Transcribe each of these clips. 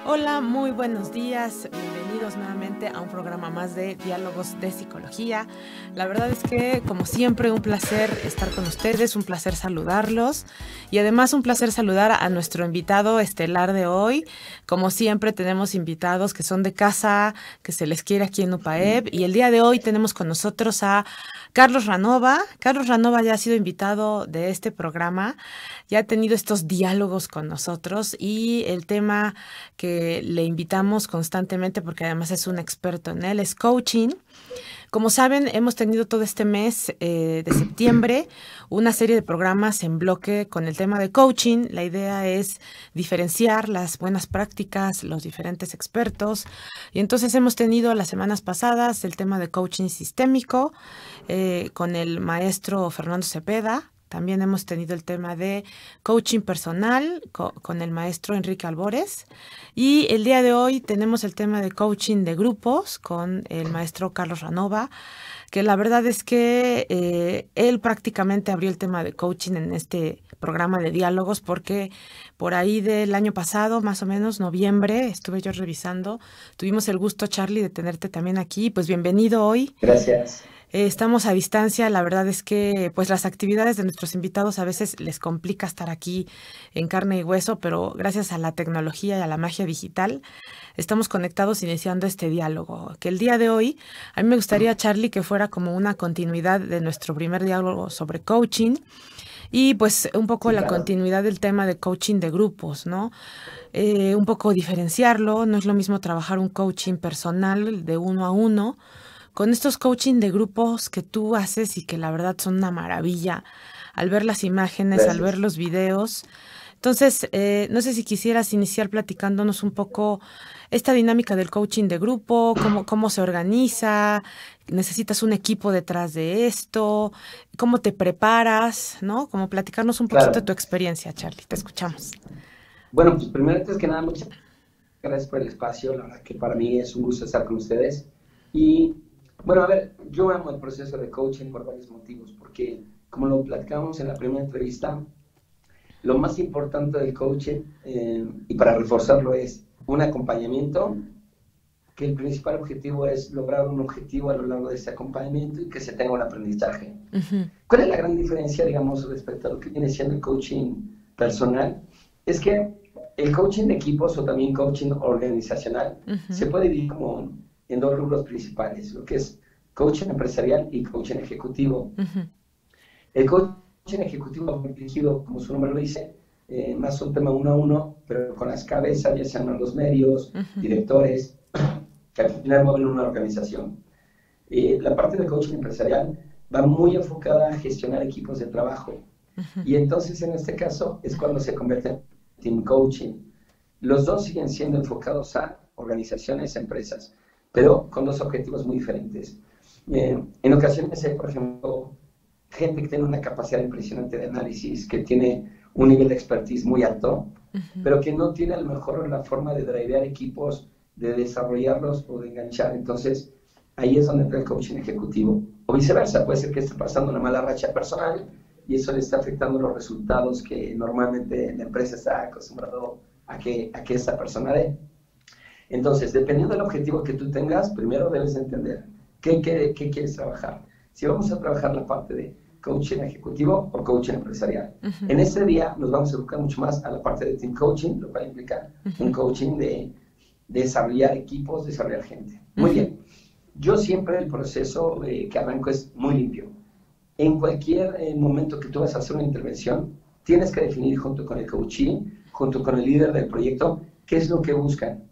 Hola, muy buenos días. Bienvenidos nuevamente a un programa más de Diálogos de Psicología. La verdad es que, como siempre, un placer estar con ustedes, un placer saludarlos y además un placer saludar a nuestro invitado estelar de hoy. Como siempre, tenemos invitados que son de casa, que se les quiere aquí en UPAEP, y el día de hoy tenemos con nosotros a Carlos Ranova. Carlos Ranova ya ha sido invitado de este programa, ya ha tenido estos diálogos con nosotros y el tema que le invitamos constantemente, porque además es un experto en él, es coaching. Como saben, hemos tenido todo este mes de septiembre una serie de programas en bloque con el tema de coaching. La idea es diferenciar las buenas prácticas, los diferentes expertos. Y entonces hemos tenido las semanas pasadas el tema de coaching sistémico con el maestro Fernando Cepeda. También hemos tenido el tema de coaching personal con el maestro Enrique Albores. Y el día de hoy tenemos el tema de coaching de grupos con el maestro Carlos Ranova, que la verdad es que él prácticamente abrió el tema de coaching en este programa de diálogos, porque por ahí del año pasado, más o menos, noviembre, estuve yo revisando, tuvimos el gusto, Charlie, de tenerte también aquí. Pues bienvenido hoy. Gracias. Estamos a distancia, la verdad es que pues las actividades de nuestros invitados a veces les complica estar aquí en carne y hueso, pero gracias a la tecnología y a la magia digital estamos conectados iniciando este diálogo, que el día de hoy a mí me gustaría, Charlie, que fuera como una continuidad de nuestro primer diálogo sobre coaching y pues un poco Sí, la claro. continuidad del tema de coaching de grupos, ¿no? Un poco diferenciarlo, no es lo mismo trabajar un coaching personal de uno a uno con estos coaching de grupos que tú haces y que la verdad son una maravilla al ver las imágenes, al ver Gracias. los videos. Entonces, no sé si quisieras iniciar platicándonos un poco esta dinámica del coaching de grupo, cómo se organiza, necesitas un equipo detrás de esto, cómo te preparas, ¿no? Como platicarnos un poquito de tu Claro. experiencia, Charlie. Te escuchamos. Bueno, pues primero, antes que nada, muchas gracias por el espacio. La verdad que para mí es un gusto estar con ustedes. Y bueno, a ver, yo amo el proceso de coaching por varios motivos, porque como lo platicamos en la primera entrevista, lo más importante del coaching, y para reforzarlo, es un acompañamiento, que el principal objetivo es lograr un objetivo a lo largo de ese acompañamiento y que se tenga un aprendizaje. Ujú. ¿Cuál es la gran diferencia, digamos, respecto a lo que viene siendo el coaching personal? Es que el coaching de equipos o también coaching organizacional se Ujú. puede dividir como en dos rubros principales, lo que es coaching empresarial y coaching ejecutivo. Ujú. El coaching ejecutivo dirigido, como su nombre lo dice, más un tema uno a uno, pero con las cabezas, ya sean los medios, Ujú. directores, que al final mueven una organización. La parte del coaching empresarial va muy enfocada a gestionar equipos de trabajo. Ujú. Y entonces en este caso es cuando se convierte en team coaching. Los dos siguen siendo enfocados a organizaciones, empresas, pero con dos objetivos muy diferentes. En ocasiones hay, por ejemplo, gente que tiene una capacidad impresionante de análisis, que tiene un nivel de expertise muy alto, Ujú. pero que no tiene a lo mejor la forma de drivear equipos, de desarrollarlos o de enganchar. Entonces, ahí es donde entra el coaching ejecutivo. O viceversa, puede ser que esté pasando una mala racha personal y eso le está afectando los resultados que normalmente la empresa está acostumbrado a que esa persona dé. Entonces, dependiendo del objetivo que tú tengas, primero debes entender qué quieres trabajar. Si vamos a trabajar la parte de coaching ejecutivo o coaching empresarial. Ujú. En este día nos vamos a enfocar mucho más a la parte de team coaching, lo cual implica un Ujú. coaching de desarrollar equipos, desarrollar gente. Muy Ujú. bien. Yo siempre el proceso que arranco es muy limpio. En cualquier momento que tú vas a hacer una intervención, tienes que definir junto con el coachee, junto con el líder del proyecto, qué es lo que buscan.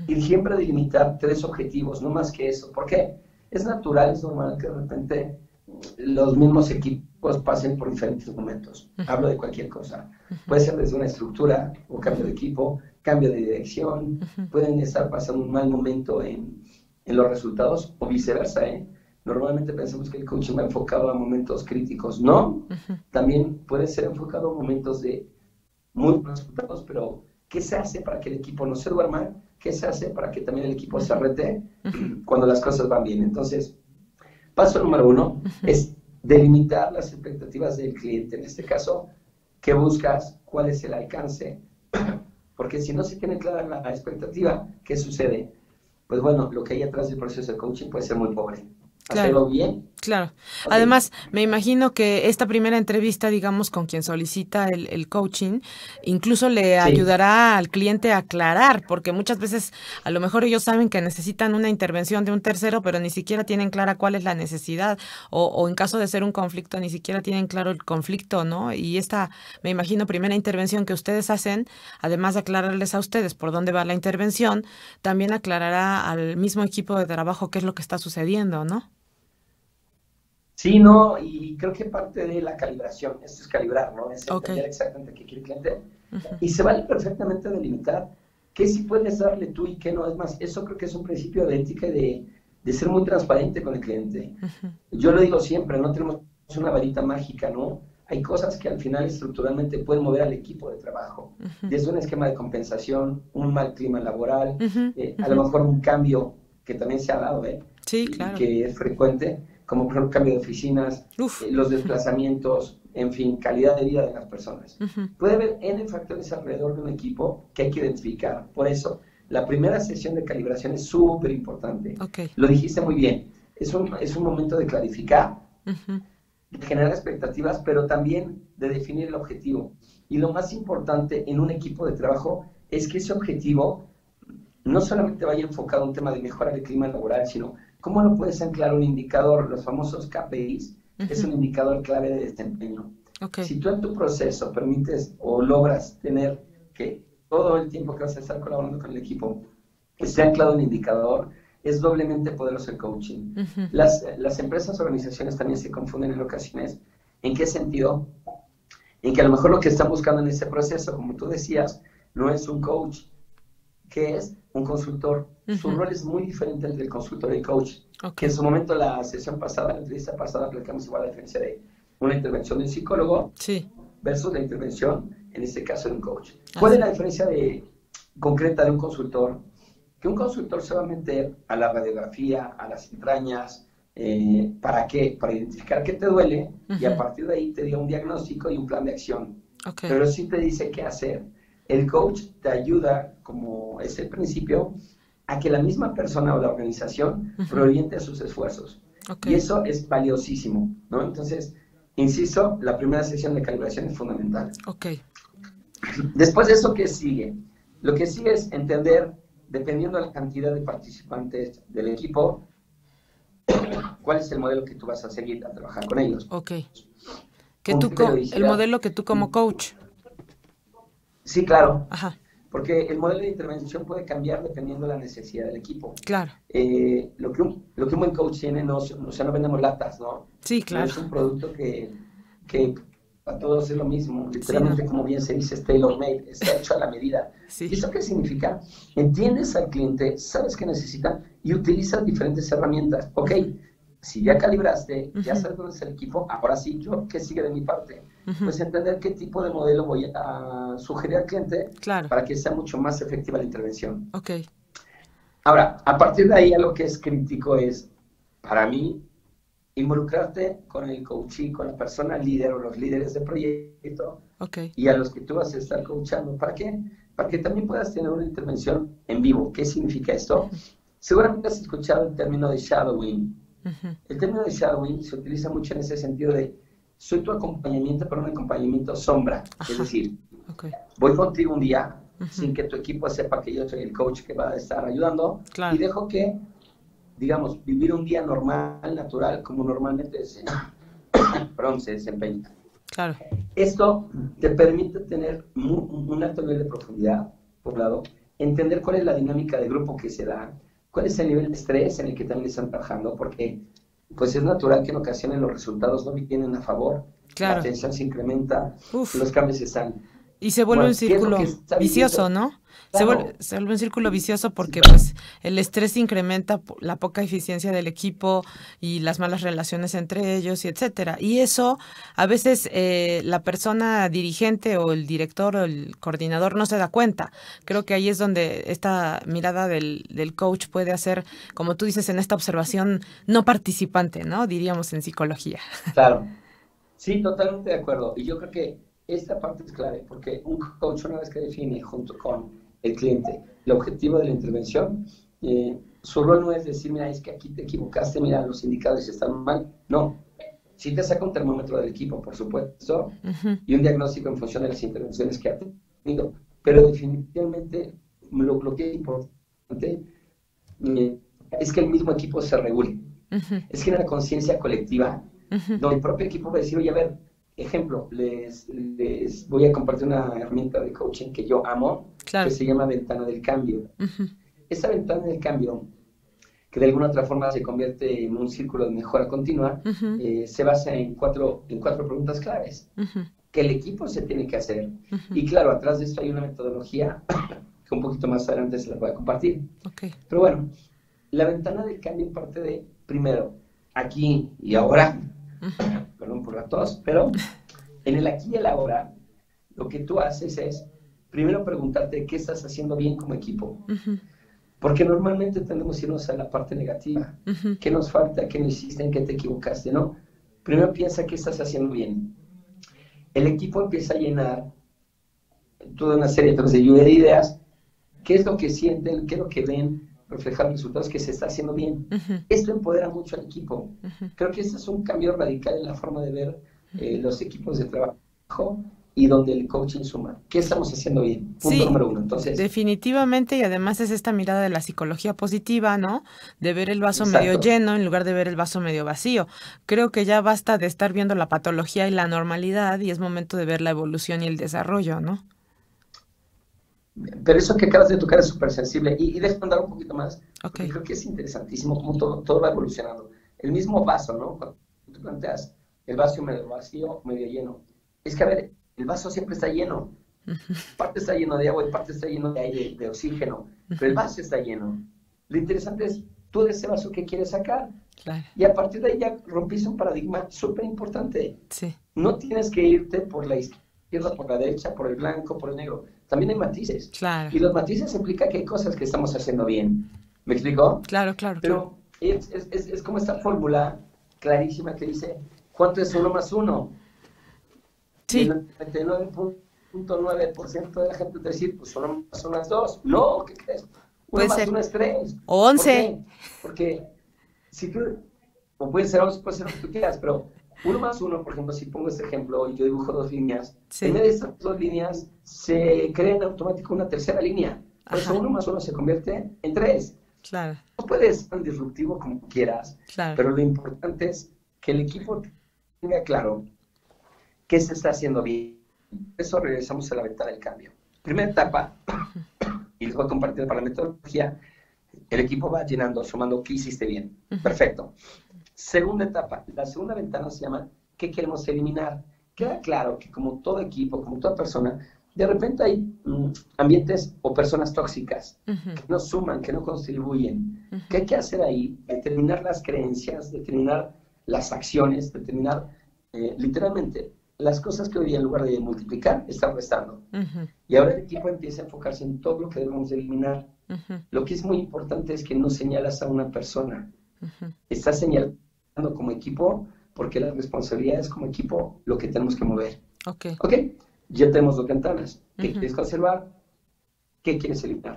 Y siempre delimitar 3 objetivos, no más que eso. ¿Por qué? Es natural, es normal que de repente los mismos equipos pasen por diferentes momentos. Ujú. Hablo de cualquier cosa. Ujú. Puede ser desde una estructura o cambio de equipo, cambio de dirección, Ujú. pueden estar pasando un mal momento en los resultados o viceversa, ¿eh? Normalmente pensamos que el coaching va enfocado a momentos críticos. No, Ujú. también puede ser enfocado a momentos de muy buenos resultados, pero ¿qué se hace para que el equipo no se duerma? ¿Qué se hace para que también el equipo se Ujú. arrete Ujú. cuando las cosas van bien? Entonces, paso número 1 Ujú. es delimitar las expectativas del cliente. En este caso, ¿qué buscas? ¿Cuál es el alcance? porque si no se tiene clara la expectativa, ¿qué sucede? Pues bueno, lo que hay atrás del proceso de coaching puede ser muy pobre. Claro. ¿Hacerlo bien? Claro. Ok. Además, me imagino que esta primera entrevista, digamos, con quien solicita el coaching, incluso le Sí, ayudará al cliente a aclarar, porque muchas veces a lo mejor ellos saben que necesitan una intervención de un tercero, pero ni siquiera tienen clara cuál es la necesidad, o en caso de ser un conflicto, ni siquiera tienen claro el conflicto, ¿no? Y esta, me imagino, primera intervención que ustedes hacen, además de aclararles a ustedes por dónde va la intervención, también aclarará al mismo equipo de trabajo qué es lo que está sucediendo, ¿no? sí, no, y creo que parte de la calibración, esto es calibrar, ¿no? Es Ok. entender exactamente qué quiere el cliente Ujú. y se vale perfectamente delimitar qué sí puedes darle tú y qué no. Es más, eso creo que es un principio de ética y de ser muy transparente con el cliente. Ujú. Yo lo digo siempre, no tenemos una varita mágica, ¿no? Hay cosas que al final estructuralmente pueden mover al equipo de trabajo, Ujú. desde un esquema de compensación, un mal clima laboral, Ujú, a lo ujú. mejor un cambio que también se ha dado, Sí, y claro. que es frecuente, como por ejemplo cambio de oficinas, Uf. los desplazamientos, en fin, calidad de vida de las personas. Ujú. Puede haber N factores alrededor de un equipo que hay que identificar. Por eso, la primera sesión de calibración es súper importante. Ok. Lo dijiste muy bien. Es un momento de clarificar, Ujú. de generar expectativas, pero también de definir el objetivo. Y lo más importante en un equipo de trabajo es que ese objetivo no solamente vaya enfocado a un tema de mejorar el clima laboral, sino cómo lo puedes anclar un indicador, los famosos KPIs, es Ujú. un indicador clave de desempeño. Ok. Si tú en tu proceso permites o logras tener que todo el tiempo que vas a estar colaborando con el equipo esté anclado en indicador, es doblemente poderoso el coaching. Ujú. Las empresas, organizaciones también se confunden en ocasiones. ¿En qué sentido? En que a lo mejor lo que están buscando en ese proceso, como tú decías, no es un coach, que es un consultor. Su Ujú. rol es muy diferente al del consultor y coach. Ok. Que en su momento, la sesión pasada, la entrevista pasada, aplicamos igual la diferencia de una intervención de un psicólogo Sí. versus la intervención, en este caso, de un coach. ¿Cuál es Así. la diferencia concreta de un consultor? Que un consultor se va a meter a la radiografía, a las entrañas, ¿para qué? Para identificar qué te duele y a Ujú. partir de ahí te dio un diagnóstico y un plan de acción. Ok. Pero sí te dice qué hacer. El coach te ayuda, como es el principio, a que la misma persona o la organización Ujú. reoriente sus esfuerzos. Ok. Y eso es valiosísimo, ¿no? Entonces, insisto, la primera sesión de calibración es fundamental. Ok. Después de eso, ¿qué sigue? Lo que sigue es entender, dependiendo de la cantidad de participantes del equipo, cuál es el modelo que tú vas a seguir a trabajar con ellos. Ok. Que Con tú, qué el periodicidad. modelo que tú como coach. Sí, claro, Ajá. porque el modelo de intervención puede cambiar dependiendo de la necesidad del equipo. Claro. Lo que un buen coach tiene, no, o sea, no vendemos latas, ¿no? Sí, No claro. es un producto que a todos es lo mismo. Sí, no. Literalmente, como bien se dice, es tailor-made, está hecho a la medida. ¿Y Sí. eso qué significa? Entiendes al cliente, sabes qué necesita y utilizas diferentes herramientas. Ok, si ya calibraste, ya Ujú. sabes dónde es el equipo, ahora sí, yo, ¿qué sigue de mi parte? Ujú. Pues entender qué tipo de modelo voy a sugerir al cliente Claro. para que sea mucho más efectiva la intervención. Ok. Ahora, a partir de ahí, a lo que es crítico es, para mí, involucrarte con el coachee, con la persona líder o los líderes de proyecto Ok. y a los que tú vas a estar coachando. ¿Para qué? Para que también puedas tener una intervención en vivo. ¿Qué significa esto? Ujú. Seguramente has escuchado el término de shadowing. Ujú. El término de shadowing se utiliza mucho en ese sentido de soy tu acompañamiento, pero un acompañamiento sombra. Es Ajá. decir, Ok. voy contigo un día Ujú. sin que tu equipo sepa que yo soy el coach que va a estar ayudando y Claro. dejo que, digamos, vivir un día normal, natural, como normalmente perdón, se desempeña. Claro. Esto te permite tener un alto nivel de profundidad, por un lado, entender cuál es la dinámica de grupo que se da, cuál es el nivel de estrés en el que también están trabajando, porque pues es natural que en ocasiones los resultados no vienen a favor, la Claro. tensión se incrementa, Uf. los cambios están. Y se vuelve un Bueno, ¿qué es lo que círculo está vicioso, viviendo? ¿no? Claro, Se vuelve un círculo vicioso sí, porque pues el estrés incrementa la poca eficiencia del equipo y las malas relaciones entre ellos y etcétera. Y eso a veces la persona dirigente o el director o el coordinador no se da cuenta. Creo que ahí es donde esta mirada del coach puede hacer, como tú dices, en esta observación no participante, ¿no? Diríamos en psicología. claro. Sí, totalmente de acuerdo. Y yo creo que esta parte es clave, porque un coach una vez que define junto con el cliente el objetivo de la intervención, su rol no es decir, mira, es que aquí te equivocaste, mira, los indicadores están mal. No, sí te saca un termómetro del equipo, por supuesto, y un diagnóstico en función de las intervenciones que ha tenido, pero definitivamente lo que es importante es que el mismo equipo se regule. Es que hay una conciencia colectiva donde el propio equipo va a decir, oye, a ver, ejemplo, les voy a compartir una herramienta de coaching que yo amo, que se llama Ventana del Cambio. Esa ventana del cambio, que de alguna otra forma se convierte en un círculo de mejora continua, se basa en cuatro preguntas claves que el equipo se tiene que hacer. Y claro, atrás de esto hay una metodología que un poquito más adelante se la voy a compartir. Pero bueno, la ventana del cambio parte de, primero, aquí y ahora, perdón por la tos, pero en el aquí y el ahora, lo que tú haces es, primero preguntarte qué estás haciendo bien como equipo. Porque normalmente tendemos a irnos a la parte negativa. ¿Qué nos falta? ¿Qué no hiciste? ¿En qué te equivocaste? ¿No? Primero piensa qué estás haciendo bien. El equipo empieza a llenar toda una serie de ideas. ¿Qué es lo que sienten? ¿Qué es lo que ven? Reflejar resultados que se está haciendo bien. Esto empodera mucho al equipo. Creo que este es un cambio radical en la forma de ver los equipos de trabajo y donde el coaching suma. ¿Qué estamos haciendo bien? Punto número 1. Entonces, definitivamente, y además es esta mirada de la psicología positiva, ¿no? De ver el vaso exacto. medio lleno en lugar de ver el vaso medio vacío. Creo que ya basta de estar viendo la patología y la normalidad y es momento de ver la evolución y el desarrollo, ¿no? Pero eso que acabas de tocar es súper sensible. Y déjame andar un poquito más, porque creo que es interesantísimo cómo todo va evolucionando. El mismo vaso, ¿no? Cuando tú planteas el vaso medio vacío, medio lleno. Es que, a ver, el vaso siempre está lleno. Parte está lleno de agua y parte está lleno de aire, de oxígeno. Pero el vaso está lleno. Lo interesante es, tú de ese vaso, ¿qué quieres sacar? Claro. Y a partir de ahí ya rompiste un paradigma súper importante. Sí. No tienes que irte por la izquierda, por la derecha, por el blanco, por el negro. También hay matices. Claro. Y los matices implican que hay cosas que estamos haciendo bien. ¿Me explico? Claro. Pero es como esta fórmula clarísima que dice, ¿cuánto es 1 más 1? Sí. El 99.9% de la gente te va a decir, pues 1 más 1 es 2. No, ¿qué crees? 1 más 1 es 3. O 11. ¿Por qué? Porque si tú, o puede ser 11, puede ser lo que tú quieras, pero 1 más 1, por ejemplo, si pongo este ejemplo y yo dibujo 2 líneas, en medio de estas 2 líneas se crea en automático una tercera línea. Por eso 1 más 1 se convierte en 3. Claro. No puedes ser tan disruptivo como quieras, pero lo importante es que el equipo tenga claro qué se está haciendo bien. Por eso regresamos a la ventana del cambio. Primera etapa, y les voy a compartir para la metodología, el equipo va llenando, sumando qué hiciste bien. Perfecto. Segunda etapa, la segunda ventana se llama ¿qué queremos eliminar? Queda claro que como todo equipo, como toda persona, de repente hay ambientes o personas tóxicas que no suman, que no contribuyen. ¿Qué hay que hacer ahí? Determinar las creencias, determinar las acciones, determinar literalmente las cosas que hoy día en lugar de multiplicar están restando. Y ahora el equipo empieza a enfocarse en todo lo que debemos de eliminar. Lo que es muy importante es que no señalas a una persona. Estás señalando como equipo porque la responsabilidad es como equipo lo que tenemos que mover. Ok, ya tenemos 2 ventanas. ¿Qué quieres conservar? ¿Qué quieres eliminar?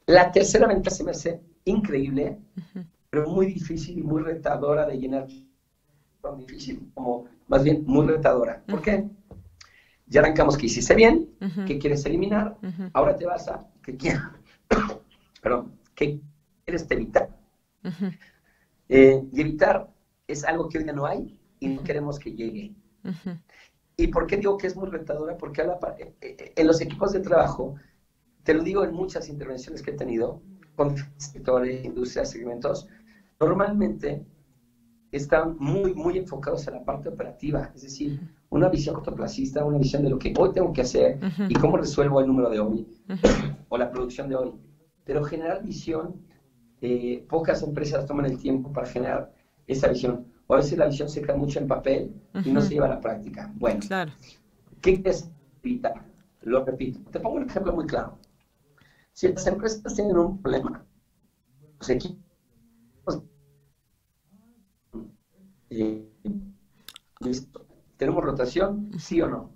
La tercera ventana se me hace increíble, pero muy difícil y muy retadora de llenar. Tan difícil, como más bien muy retadora. ¿Por qué? Ya arrancamos que hiciste bien, ¿qué quieres eliminar? Ahora te vas a ¿qué quieres evitar? Y evitar es algo que hoy ya no hay y no queremos que llegue. ¿Y por qué digo que es muy retadora? Porque en los equipos de trabajo, te lo digo en muchas intervenciones que he tenido con sectores, industrias, segmentos, normalmente están muy enfocados a la parte operativa, es decir, una visión cortoplacista, una visión de lo que hoy tengo que hacer y cómo resuelvo el número de hoy o la producción de hoy. Pero generar visión, pocas empresas toman el tiempo para generar esa visión. O a veces la visión se queda mucho en papel y no se lleva a la práctica. Bueno, ¿qué quieres evitar? Lo repito. Te pongo un ejemplo muy claro. Si las empresas tienen un problema, los equipos ¿tenemos rotación? ¿Sí o no?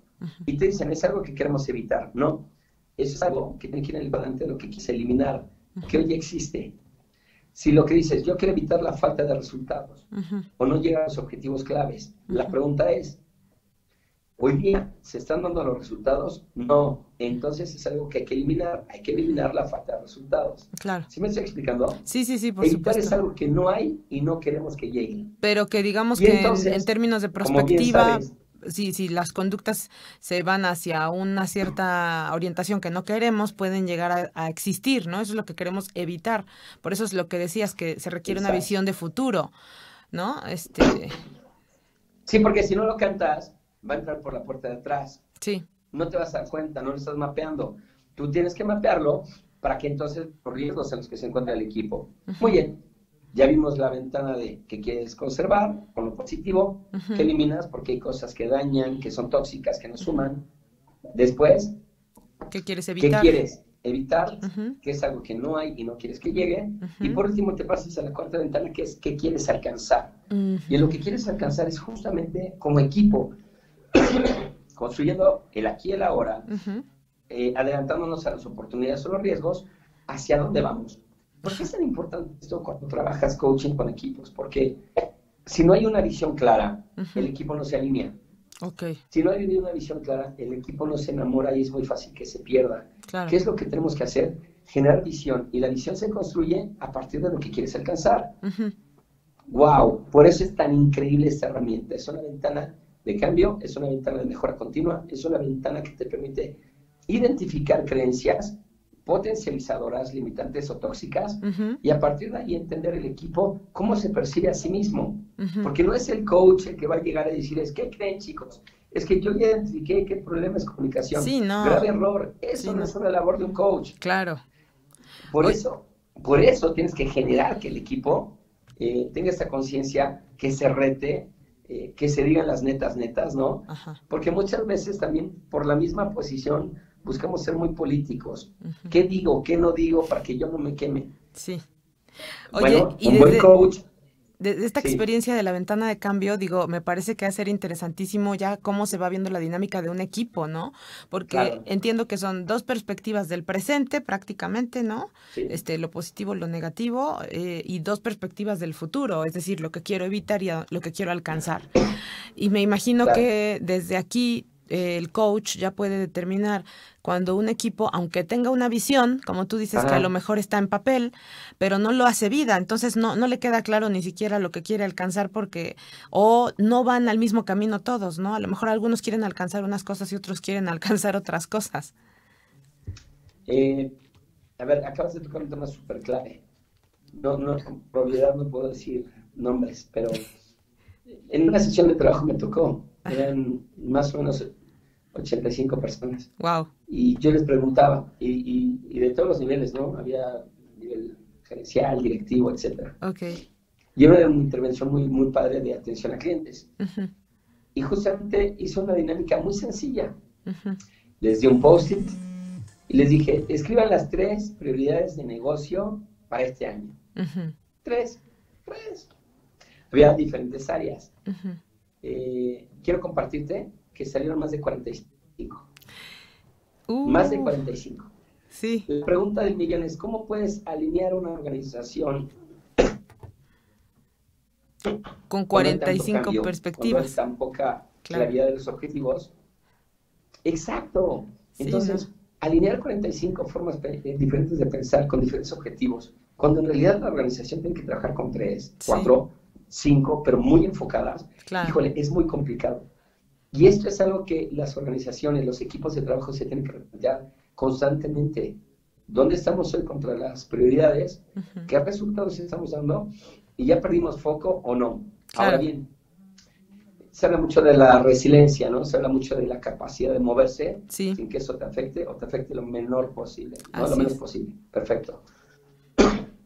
y te dicen, es algo que queremos evitar. No, eso es algo que tiene que ir en el cuadrante de lo que quieres eliminar, que hoy existe. Si lo que dices, yo quiero evitar la falta de resultados o no llegar a los objetivos claves, la pregunta es, ¿hoy día se están dando los resultados? No. Entonces es algo que hay que eliminar la falta de resultados. Claro. ¿Sí me estoy explicando? Sí, por evitar supuesto. es algo que no hay y no queremos que llegue. Pero que digamos y que entonces, en términos de como bien perspectiva, sabes, si las conductas se van hacia una cierta orientación que no queremos, pueden llegar a existir, ¿no? Eso es lo que queremos evitar. Por eso es lo que decías, que se requiere una visión de futuro, ¿no? Sí, porque si no lo cantas, va a entrar por la puerta de atrás. Sí. No te vas a dar cuenta, no lo estás mapeando. Tú tienes que mapearlo para que entonces los riesgos en los que se encuentra el equipo. Muy bien. Ya vimos la ventana de que quieres conservar con lo positivo, que eliminas porque hay cosas que dañan, que son tóxicas, que no suman. Después, ¿qué quieres evitar? ¿Qué quieres evitar? Que es algo que no hay y no quieres que llegue. Y por último te pasas a la cuarta ventana, que es qué quieres alcanzar. Y en lo que quieres alcanzar es justamente como equipo, construyendo el aquí y el ahora, adelantándonos a las oportunidades o los riesgos, hacia dónde vamos. ¿Por qué es tan importante esto cuando trabajas coaching con equipos? Porque si no hay una visión clara, el equipo no se alinea. Okay. Si no hay una visión clara, el equipo no se enamora y es muy fácil que se pierda. Claro. ¿Qué es lo que tenemos que hacer? Generar visión. Y la visión se construye a partir de lo que quieres alcanzar. ¡Wow! Por eso es tan increíble esta herramienta. Es una ventana de cambio, es una ventana de mejora continua, es una ventana que te permite identificar creencias potencializadoras, limitantes o tóxicas, y a partir de ahí entender el equipo cómo se percibe a sí mismo. Porque no es el coach el que va a llegar a decir, ¿qué creen, chicos? Es que yo ya identifiqué que el problema es comunicación. Sí, no. Grave error. Eso no es una labor de un coach. Claro. Por eso tienes que generar que el equipo tenga esta conciencia, que se rete, que se digan las netas, ¿no? Porque muchas veces también por la misma posición buscamos ser muy políticos. ¿Qué digo? ¿Qué no digo? Para que yo no me queme. Sí. Oye, bueno, un buen coach. De esta experiencia de la ventana de cambio, digo, me parece que va a ser interesantísimo ya cómo se va viendo la dinámica de un equipo, ¿no? Porque entiendo que son dos perspectivas del presente prácticamente, ¿no? Sí. Lo positivo, lo negativo, y dos perspectivas del futuro, es decir, lo que quiero evitar y lo que quiero alcanzar. Y me imagino que desde aquí el coach ya puede determinar cuando un equipo, aunque tenga una visión, como tú dices, que a lo mejor está en papel, pero no lo hace vida, entonces no le queda claro ni siquiera lo que quiere alcanzar porque o no van al mismo camino todos, ¿no? A lo mejor algunos quieren alcanzar unas cosas y otros quieren alcanzar otras cosas. A ver, acabas de tocar un tema súper clave. No, con probabilidad no puedo decir nombres, pero en una sesión de trabajo me tocó, eran más o menos 85 personas. Wow. Y yo les preguntaba, y de todos los niveles, ¿no? Había nivel gerencial, directivo, etcétera. Okay. Y era una intervención muy, muy padre de atención a clientes. Y justamente hizo una dinámica muy sencilla. Les di un post-it y les dije, escriban las 3 prioridades de negocio para este año. 3. Había diferentes áreas. Quiero compartirte que salieron más de 45. Más de 45. Sí. La pregunta del millón es, ¿cómo puedes alinear una organización con 45 perspectivas? Con tan poca claridad de los objetivos. Exacto. Entonces, alinear 45 formas diferentes de pensar con diferentes objetivos, cuando en realidad la organización tiene que trabajar con 3, 4, 5, pero muy enfocadas. Híjole, es muy complicado. Y esto es algo que las organizaciones, los equipos de trabajo se tienen que replantear constantemente. ¿Dónde estamos hoy contra las prioridades? ¿Qué resultados estamos dando? ¿Y ya perdimos foco o no? Ahora bien, se habla mucho de la resiliencia, ¿no? Se habla mucho de la capacidad de moverse sin que eso te afecte o te afecte lo menor posible, ¿no? Lo menos posible. Perfecto.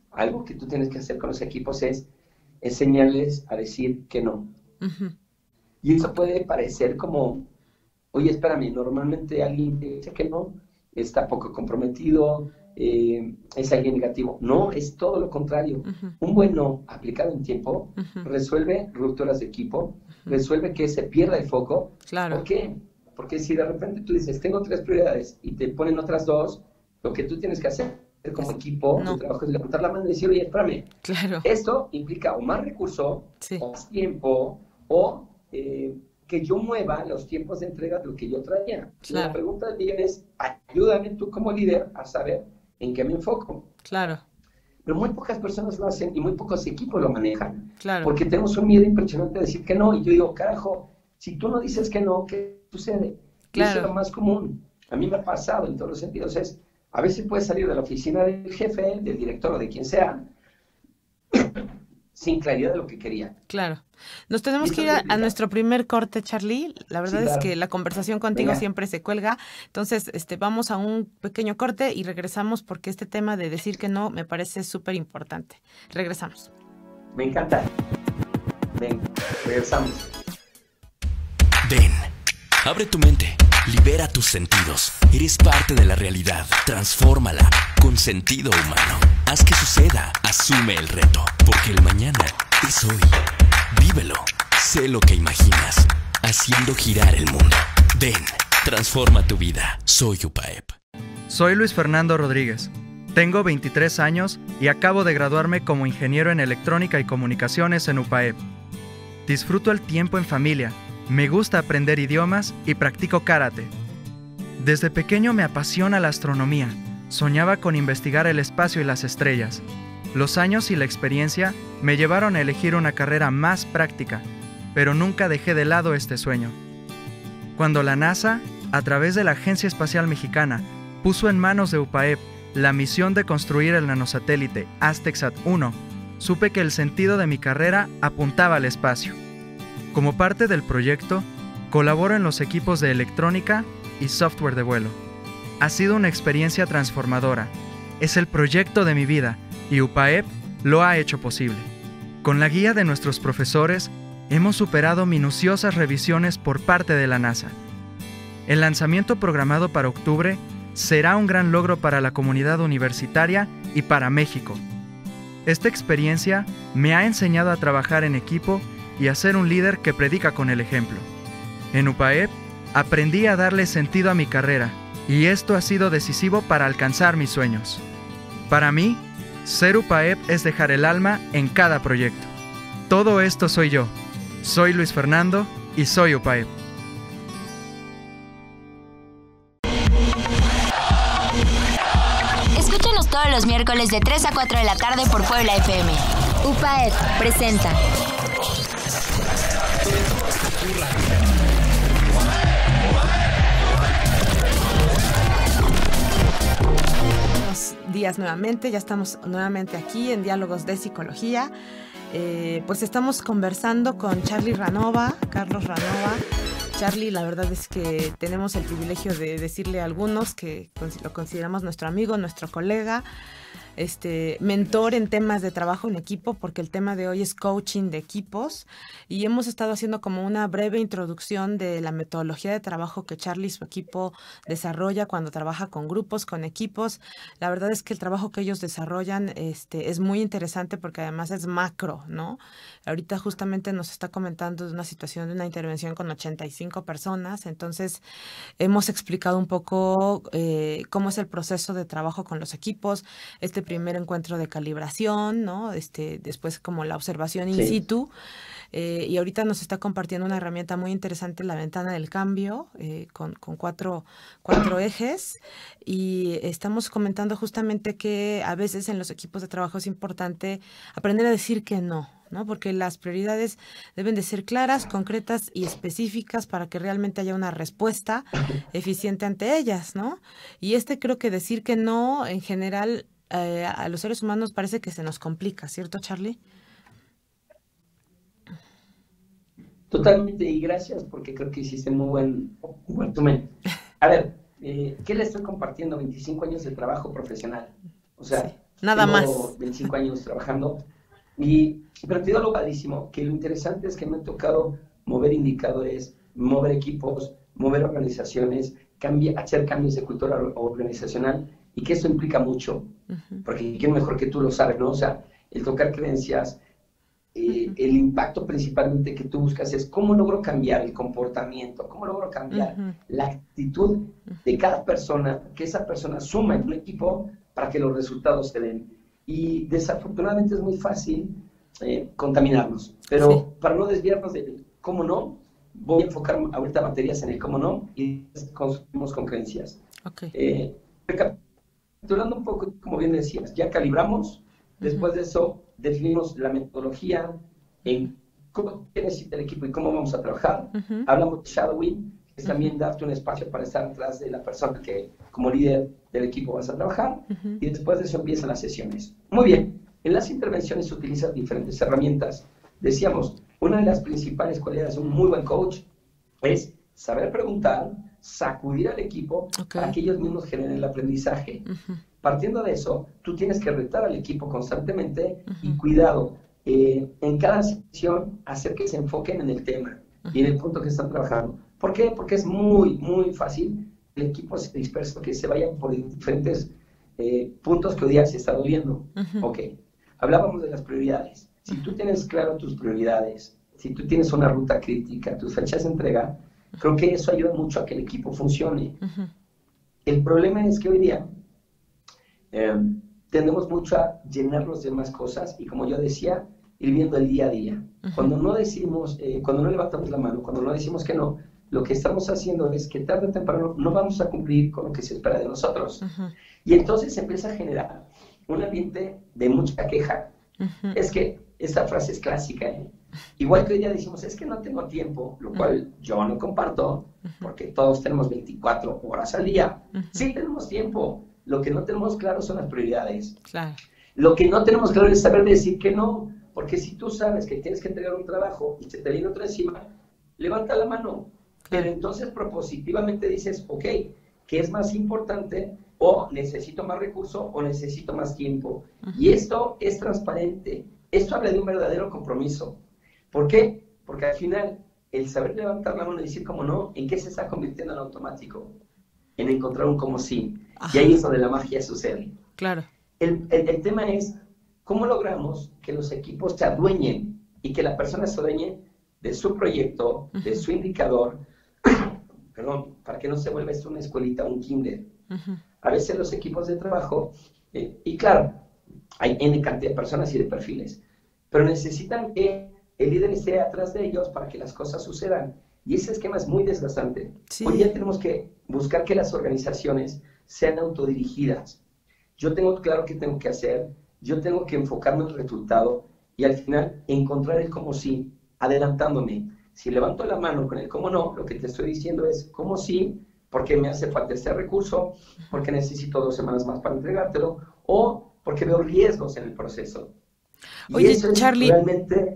Algo que tú tienes que hacer con los equipos es enseñarles a decir que no. Y eso puede parecer como, oye, espérame, normalmente alguien que dice que no está poco comprometido, es alguien negativo. No, es todo lo contrario. Un buen no aplicado en tiempo resuelve rupturas de equipo, resuelve que se pierda el foco. ¿Por qué? porque si de repente tú dices, tengo 3 prioridades y te ponen otras 2, lo que tú tienes que hacer como equipo, tu trabajo es levantar la mano y decir, oye, espérame, esto implica o más recurso, o más tiempo, o que yo mueva los tiempos de entrega de lo que yo traía. La pregunta del millón es, ayúdame tú como líder a saber en qué me enfoco. Claro. Pero muy pocas personas lo hacen y muy pocos equipos lo manejan. Claro. Porque tenemos un miedo impresionante de decir que no. Y yo digo, carajo, si tú no dices que no, ¿qué sucede? Claro. Eso es lo más común. A mí me ha pasado en todos los sentidos. A veces puedes salir de la oficina del jefe, del director o de quien sea, sin claridad de lo que quería. Claro. Nos tenemos que ir a nuestro primer corte, Charlie. La verdad es que la conversación contigo siempre se cuelga. Entonces, vamos a un pequeño corte y regresamos porque este tema de decir que no me parece súper importante. Regresamos. Me encanta. Ven, regresamos. Ven, abre tu mente, libera tus sentidos. Eres parte de la realidad. Transfórmala con sentido humano. Haz que suceda. Asume el reto, porque el mañana es hoy. Vívelo. Sé lo que imaginas, haciendo girar el mundo. Ven, transforma tu vida. Soy UPAEP. Soy Luis Fernando Rodríguez. Tengo 23 años y acabo de graduarme como ingeniero en electrónica y comunicaciones en UPAEP. Disfruto el tiempo en familia, me gusta aprender idiomas y practico karate. Desde pequeño me apasiona la astronomía. Soñaba con investigar el espacio y las estrellas. Los años y la experiencia me llevaron a elegir una carrera más práctica, pero nunca dejé de lado este sueño. Cuando la NASA, a través de la Agencia Espacial Mexicana, puso en manos de UPAEP la misión de construir el nanosatélite ASTECSAT-1, supe que el sentido de mi carrera apuntaba al espacio. Como parte del proyecto, colaboro en los equipos de electrónica y software de vuelo. Ha sido una experiencia transformadora. Es el proyecto de mi vida y UPAEP lo ha hecho posible. Con la guía de nuestros profesores, hemos superado minuciosas revisiones por parte de la NASA. El lanzamiento programado para octubre será un gran logro para la comunidad universitaria y para México. Esta experiencia me ha enseñado a trabajar en equipo y a ser un líder que predica con el ejemplo. En UPAEP aprendí a darle sentido a mi carrera y esto ha sido decisivo para alcanzar mis sueños. Para mí, ser UPAEP es dejar el alma en cada proyecto. Todo esto soy yo. Soy Luis Fernando y soy UPAEP. Escúchanos todos los miércoles de 3 a 4 de la tarde por Puebla FM. UPAEP presenta. Buenos días nuevamente, ya estamos nuevamente aquí en Diálogos de Psicología. Pues estamos conversando con Carlos Ranova. Charlie, la verdad es que tenemos el privilegio de decirle a algunos que lo consideramos nuestro amigo, nuestro colega, mentor en temas de trabajo en equipo, porque el tema de hoy es coaching de equipos y hemos estado haciendo como una breve introducción de la metodología de trabajo que Charlie y su equipo desarrolla cuando trabaja con grupos, con equipos. La verdad es que el trabajo que ellos desarrollan es muy interesante porque además es macro, ¿no? Ahorita justamente nos está comentando de una situación de una intervención con 85 personas, entonces hemos explicado un poco cómo es el proceso de trabajo con los equipos, primer encuentro de calibración, ¿no? Después como la observación in situ, y ahorita nos está compartiendo una herramienta muy interesante, la ventana del cambio, con cuatro ejes, y estamos comentando justamente que a veces en los equipos de trabajo es importante aprender a decir que no, ¿no? Porque las prioridades deben de ser claras, concretas y específicas para que realmente haya una respuesta eficiente ante ellas, ¿no? Y creo que decir que no, en general, a los seres humanos parece que se nos complica, ¿cierto, Charlie? Totalmente, y gracias porque creo que hiciste un buen resumen. A ver, ¿qué le estoy compartiendo? 25 años de trabajo profesional. O sea, sí, nada más. 25 años trabajando. Pero te digo lo padrísimo, que lo interesante es que me ha tocado mover indicadores, mover equipos, mover organizaciones, hacer cambios de cultura organizacional, y que eso implica mucho, porque quién mejor que tú lo sabes, ¿no? O sea, el tocar creencias, el impacto principalmente que tú buscas es cómo logro cambiar el comportamiento, cómo logro cambiar la actitud de cada persona, que esa persona suma en un equipo para que los resultados se den. Y desafortunadamente es muy fácil contaminarnos, pero para no desviarnos de cómo no, voy a enfocar ahorita baterías en el cómo no y consumimos con creencias. Recapitulando un poco, como bien decías, ya calibramos, después de eso definimos la metodología en cómo necesita el equipo y cómo vamos a trabajar. Hablamos de shadowing, que es también darte un espacio para estar atrás de la persona que como líder del equipo vas a trabajar, y después de eso empiezan las sesiones. Muy bien, en las intervenciones se utilizan diferentes herramientas. Decíamos, una de las principales cualidades de un muy buen coach es saber preguntar, sacudir al equipo para que ellos mismos generen el aprendizaje. Partiendo de eso, tú tienes que retar al equipo constantemente y cuidado, en cada sesión hacer que se enfoquen en el tema y en el punto que están trabajando. ¿Por qué? Porque es muy, muy fácil que el equipo se disperse, que se vayan por diferentes puntos que hoy día se está viendo. Hablábamos de las prioridades. Si tú tienes claro tus prioridades, si tú tienes una ruta crítica, tus fechas de entrega, creo que eso ayuda mucho a que el equipo funcione. El problema es que hoy día tendemos mucho a llenarnos de más cosas y, como yo decía, ir viendo el día a día. Cuando no decimos, cuando no levantamos la mano, cuando no decimos que no, lo que estamos haciendo es que tarde o temprano no vamos a cumplir con lo que se espera de nosotros. Y entonces se empieza a generar un ambiente de mucha queja. Es que esta frase es clásica, igual que hoy día decimos, es que no tengo tiempo, lo cual yo no comparto, porque todos tenemos 24 horas al día. Sí tenemos tiempo, lo que no tenemos claro son las prioridades. Lo que no tenemos claro es saber decir que no, porque si tú sabes que tienes que entregar un trabajo y se te viene otro encima, levanta la mano, pero entonces propositivamente dices, ok, ¿qué es más importante? O necesito más recurso o necesito más tiempo. Y esto es transparente. Esto habla de un verdadero compromiso. ¿Por qué? Porque al final, el saber levantar la mano y decir como no, ¿en qué se está convirtiendo en automático? En encontrar un como sí. Y ahí es donde la magia sucede. El tema es, ¿cómo logramos que los equipos se adueñen y que la persona se adueñe de su proyecto, de su indicador, perdón, para que no se vuelva esto una escuelita, un kinder? A veces los equipos de trabajo, y claro, hay N cantidad de personas y de perfiles, pero necesitan que el líder esté atrás de ellos para que las cosas sucedan. Y ese esquema es muy desgastante. Hoy día tenemos que buscar que las organizaciones sean autodirigidas. Yo tengo claro qué tengo que hacer, yo tengo que enfocarme en el resultado y al final encontrar el cómo sí, adelantándome. Si levanto la mano con el cómo no, lo que te estoy diciendo es cómo sí, porque me hace falta este recurso, porque necesito 2 semanas más para entregártelo, o porque veo riesgos en el proceso. Oye, Charlie,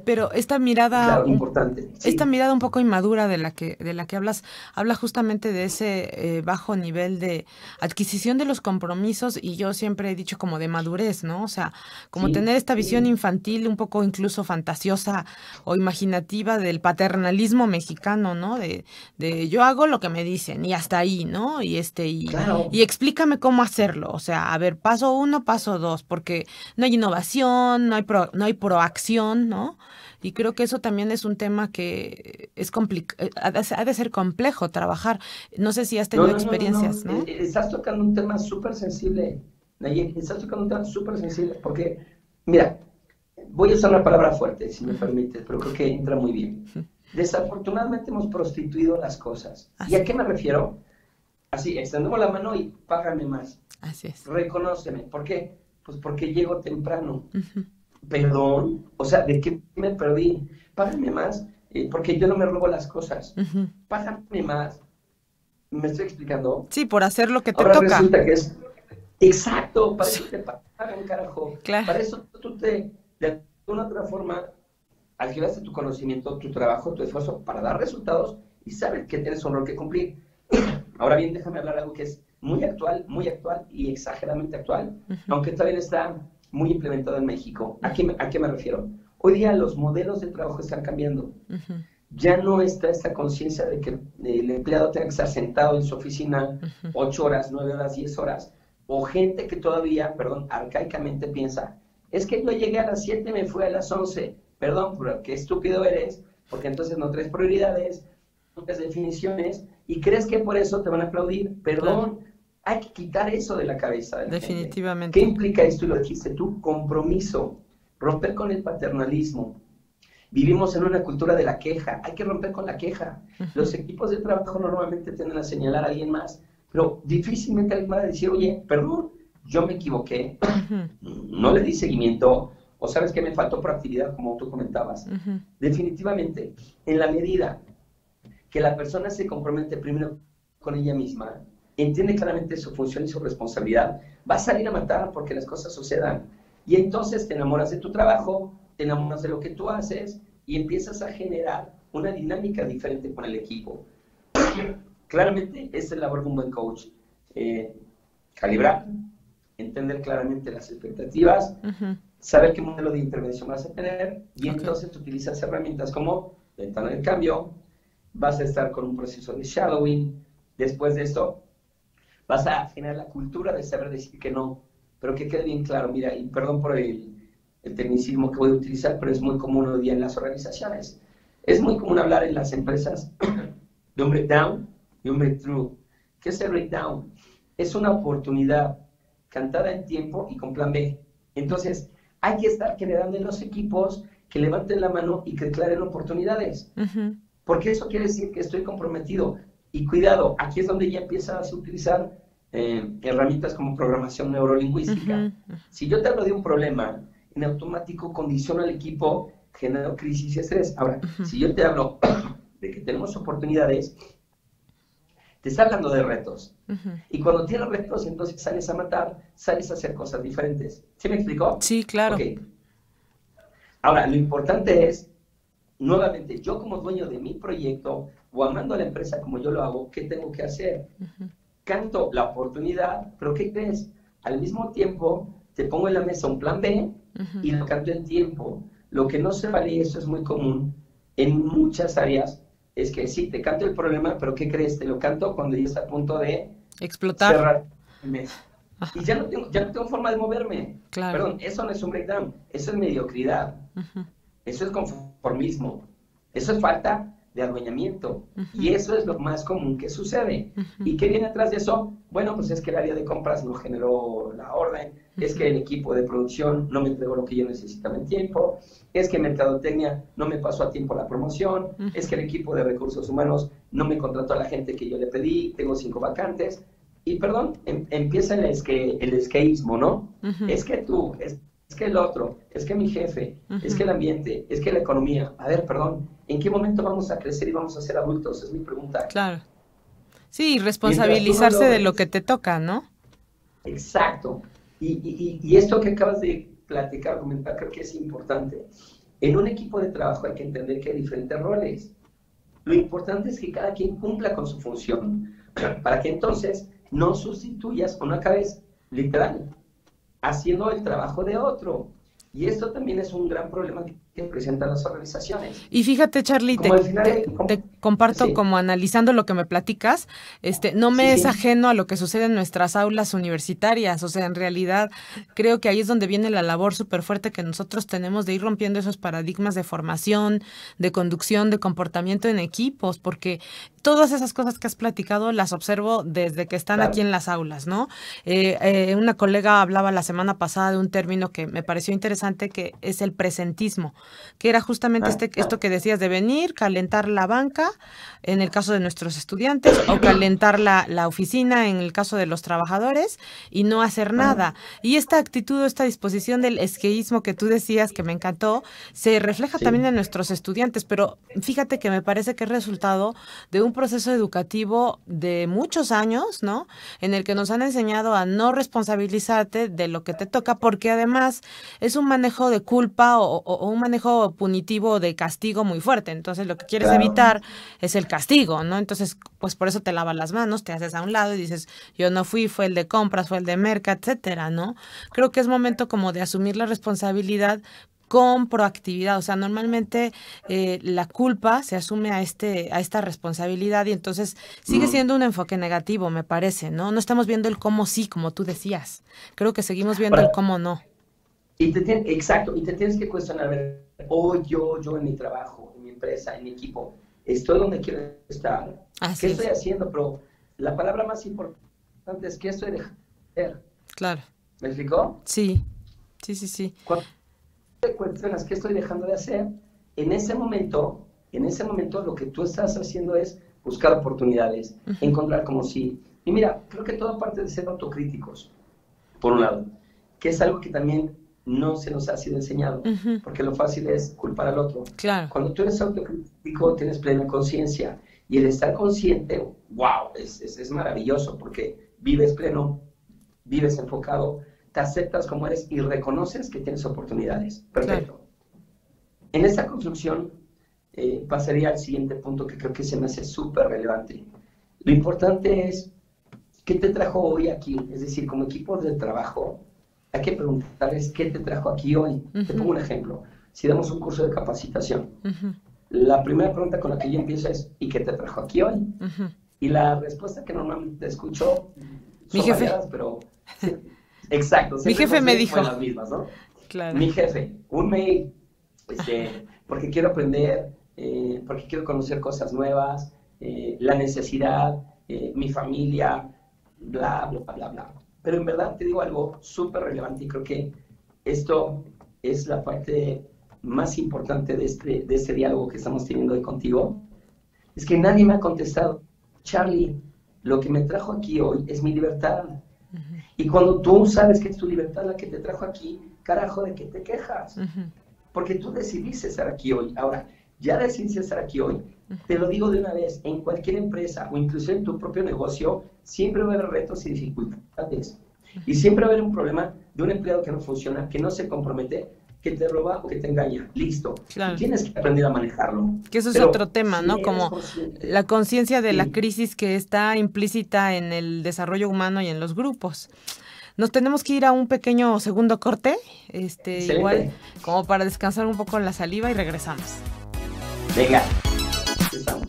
pero esta mirada, importante, esta mirada un poco inmadura de la que hablas, habla justamente de ese bajo nivel de adquisición de los compromisos, y yo siempre he dicho como de madurez, ¿no? O sea, como tener esta visión infantil, un poco incluso fantasiosa o imaginativa del paternalismo mexicano, ¿no? De yo hago lo que me dicen y hasta ahí, ¿no? Y y explícame cómo hacerlo, o sea, a ver, paso 1, paso 2, porque no hay innovación, no hay proacción, ¿no? Y creo que eso también es un tema que es ha de ser complejo trabajar. No sé si has tenido experiencias, ¿no? Estás tocando un tema súper sensible, Nayeli, porque, mira, voy a usar una palabra fuerte, si me permites, pero creo que entra muy bien. Desafortunadamente hemos prostituido las cosas. ¿Y a qué me refiero? Así, extendemos la mano y págame más. Así es. Reconóceme. ¿Por qué? Pues porque llego temprano. Perdón, o sea, ¿de qué me perdí? Págame más, porque yo no me robo las cosas. Págame más. ¿Me estoy explicando? Sí, por hacer lo que te Ahora toca. Resulta que es exacto, para eso te pagan, carajo. Claro. Para eso tú de alguna otra forma alquilaste tu conocimiento, tu trabajo, tu esfuerzo para dar resultados y sabes que tienes un rol que cumplir. Ahora bien, déjame hablar de algo que es muy actual y exageradamente actual, aunque todavía está muy implementado en México. ¿A qué me refiero? Hoy día los modelos de trabajo están cambiando. Ya no está esta conciencia de que el empleado tenga que estar sentado en su oficina 8 horas, 9 horas, 10 horas, o gente que todavía, arcaicamente piensa, es que yo llegué a las 7, me fui a las 11, perdón, pero qué estúpido eres, porque entonces no traes prioridades, no traes definiciones, y crees que por eso te van a aplaudir. Perdón, hay que quitar eso de la cabeza de la definitivamente. gente. ¿Qué implica esto? Y lo dijiste tú, compromiso, romper con el paternalismo. Vivimos en una cultura de la queja, hay que romper con la queja. Los equipos de trabajo normalmente tienden a señalar a alguien más, pero difícilmente alguien va a decir, oye, perdón, yo me equivoqué, no le di seguimiento, o sabes que me faltó proactividad, como tú comentabas. Definitivamente, en la medida que la persona se compromete primero con ella misma, entiende claramente su función y su responsabilidad, va a salir a matar porque las cosas sucedan. Y entonces te enamoras de tu trabajo, te enamoras de lo que tú haces y empiezas a generar una dinámica diferente con el equipo. Claramente, esa es la labor de un buen coach. Calibrar, entender claramente las expectativas, saber qué modelo de intervención vas a tener y entonces utilizas herramientas como ventana de cambio, vas a estar con un proceso de shadowing, después de esto vas a generar la cultura de saber decir que no, pero que quede bien claro, mira, y perdón por el tecnicismo que voy a utilizar, pero es muy común hoy día en las organizaciones. Es muy común hablar en las empresas de un breakdown y un breakthrough. ¿Qué es el breakdown? Es una oportunidad cantada en tiempo y con plan B. Entonces, hay que estar generando en los equipos que levanten la mano y que declaren oportunidades. Porque eso quiere decir que estoy comprometido. Y cuidado, aquí es donde ya empiezas a utilizar herramientas como programación neurolingüística. Si yo te hablo de un problema, en automático condiciono al equipo, genero crisis y estrés. Ahora, si yo te hablo de que tenemos oportunidades, te está hablando de retos. Y cuando tienes retos, entonces sales a matar, sales a hacer cosas diferentes. ¿Sí me explicó? Sí, claro. Okay. Ahora, lo importante es, nuevamente, yo como dueño de mi proyecto o amando a la empresa como yo lo hago, ¿qué tengo que hacer? Canto la oportunidad, pero ¿qué crees? Al mismo tiempo, te pongo en la mesa un plan B y lo canto en tiempo. Lo que no se vale, y eso es muy común en muchas áreas, es que sí, te canto el problema, pero ¿qué crees? Te lo canto cuando ya está a punto de explotar. Cerrar el mes. Y ya no tengo forma de moverme. Claro. Perdón, eso no es un breakdown, eso es mediocridad. Eso es conformismo. Eso es falta de adueñamiento. Y eso es lo más común que sucede. ¿Y qué viene atrás de eso? Bueno, pues es que el área de compras no generó la orden, es que el equipo de producción no me entregó lo que yo necesitaba en tiempo, es que mercadotecnia no me pasó a tiempo la promoción, es que el equipo de recursos humanos no me contrató a la gente que yo le pedí, tengo 5 vacantes. Y perdón, empieza el escapismo, ¿no? Es que tú, es que el otro, es que mi jefe, es que el ambiente, es que la economía. A ver, perdón, ¿en qué momento vamos a crecer y vamos a ser adultos? Es mi pregunta. Claro. Sí, responsabilizarse de lo que te toca, ¿no? Exacto. Y esto que acabas de platicar, comentar, creo que es importante. En un equipo de trabajo hay que entender que hay diferentes roles. Lo importante es que cada quien cumpla con su función, para que entonces no sustituyas o no acabes, literal, haciendo el trabajo de otro. Y esto también es un gran problema que presentan las organizaciones. Y fíjate, Charlie, te comparto, sí, como analizando lo que me platicas, no me es ajeno a lo que sucede en nuestras aulas universitarias. O sea, en realidad creo que ahí es donde viene la labor súper fuerte que nosotros tenemos de ir rompiendo esos paradigmas de formación, de conducción, de comportamiento en equipos, porque todas esas cosas que has platicado las observo desde que están aquí en las aulas, ¿no? Una colega hablaba la semana pasada de un término que me pareció interesante, que es el presentismo, que era justamente esto que decías de venir, calentar la banca, en el caso de nuestros estudiantes, o calentar la oficina en el caso de los trabajadores, y no hacer nada. Y esta actitud, esta disposición del esqueísmo que tú decías, que me encantó, se refleja también en nuestros estudiantes, pero fíjate que me parece que es resultado de un proceso educativo de muchos años, ¿no? En el que nos han enseñado a no responsabilizarte de lo que te toca, porque además es un manejo de culpa o un manejo punitivo de castigo muy fuerte. Entonces lo que quieres evitar es el castigo, ¿no? Entonces, pues por eso te lavas las manos, te haces a un lado y dices, yo no fui, fue el de compras, fue el de merca, etcétera, ¿no? Creo que es momento como de asumir la responsabilidad con proactividad. O sea, normalmente la culpa se asume a esta responsabilidad y entonces sigue siendo un enfoque negativo, me parece, ¿no? No estamos viendo el cómo sí, como tú decías. Creo que seguimos viendo el cómo no. Exacto, y te tienes que cuestionar, a ver, hoy yo en mi trabajo, en mi empresa, en mi equipo, ¿estoy donde quiero estar? Así ¿Qué es. estoy haciendo? Pero la palabra más importante es ¿qué estoy dejando de hacer? Claro. ¿Me explicó? Sí, sí, sí, sí. Cuando te cuestionas qué estoy dejando de hacer, en ese momento lo que tú estás haciendo es buscar oportunidades, encontrar como si... Y mira, creo que todo parte de ser autocríticos, por un lado, que es algo que también no se nos ha sido enseñado, porque lo fácil es culpar al otro. Claro. Cuando tú eres autocrítico, tienes plena conciencia, y el estar consciente, wow, es maravilloso, porque vives pleno, vives enfocado, te aceptas como eres y reconoces que tienes oportunidades. Perfecto. Claro. En esta construcción pasaría al siguiente punto que creo que se me hace súper relevante. Lo importante es, ¿qué te trajo hoy aquí? Es decir, como equipo de trabajo, hay que preguntarles qué te trajo aquí hoy. Te pongo un ejemplo. Si damos un curso de capacitación, la primera pregunta con la que yo empiezo es, ¿y qué te trajo aquí hoy? Y la respuesta que normalmente escucho son variadas, pero... Sí, exacto. Mi jefe me dijo. Las mismas, ¿no? Claro. Mi jefe, un mail, porque quiero aprender, porque quiero conocer cosas nuevas, la necesidad, mi familia, bla, bla, bla, bla. Pero en verdad te digo algo súper relevante y creo que esto es la parte más importante de este diálogo que estamos teniendo hoy contigo. Es que nadie me ha contestado, Charlie, lo que me trajo aquí hoy es mi libertad. Y cuando tú sabes que es tu libertad la que te trajo aquí, carajo, ¿de qué te quejas? Porque tú decidiste estar aquí hoy. Ahora, ya decidiste estar aquí hoy. Te lo digo de una vez, en cualquier empresa o incluso en tu propio negocio, siempre va a haber retos y dificultades. Y siempre va a haber un problema de un empleado que no funciona, que no se compromete, que te roba o que te engaña. Listo. Claro. Tú tienes que aprender a manejarlo. Que eso es otro tema, ¿no? Como la conciencia de la crisis que está implícita en el desarrollo humano y en los grupos. Nos tenemos que ir a un pequeño segundo corte, igual como para descansar un poco la saliva y regresamos. Venga, estamos.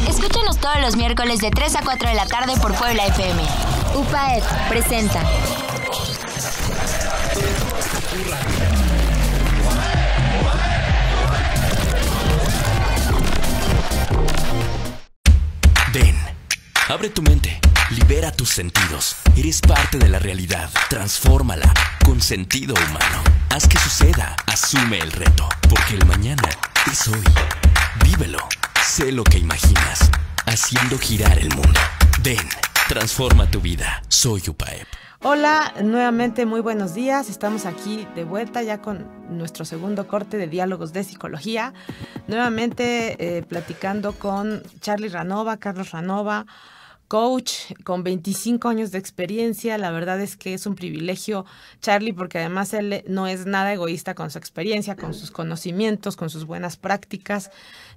Escúchanos todos los miércoles de 3 a 4 de la tarde por Puebla FM. UPAED presenta. Ven, abre tu mente, libera tus sentidos. Eres parte de la realidad, transfórmala con sentido humano. Haz que suceda, asume el reto, porque el mañana es hoy. Vívelo, sé lo que imaginas, haciendo girar el mundo. Ven, transforma tu vida. Soy UPAEP. Hola, nuevamente muy buenos días. Estamos aquí de vuelta ya con nuestro segundo corte de Diálogos de Psicología. Nuevamente platicando con Charlie Ranova, Carlos Ranova, coach con 25 años de experiencia. La verdad es que es un privilegio, Charlie, porque además él no es nada egoísta con su experiencia, con sus conocimientos, con sus buenas prácticas.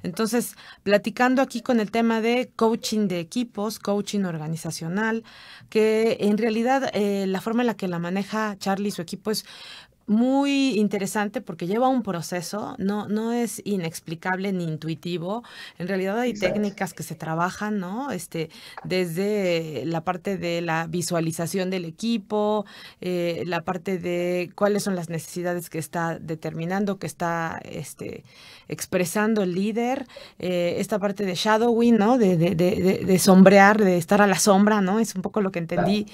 Entonces, platicando aquí con el tema de coaching de equipos, coaching organizacional, que en realidad la forma en la que la maneja Charlie y su equipo es muy interesante porque lleva un proceso, no es inexplicable ni intuitivo. En realidad hay técnicas que se trabajan, ¿no? Desde la parte de la visualización del equipo, la parte de cuáles son las necesidades que está determinando, que está expresando el líder, esta parte de shadowing, ¿no? De sombrear, de estar a la sombra, ¿no? Es un poco lo que entendí,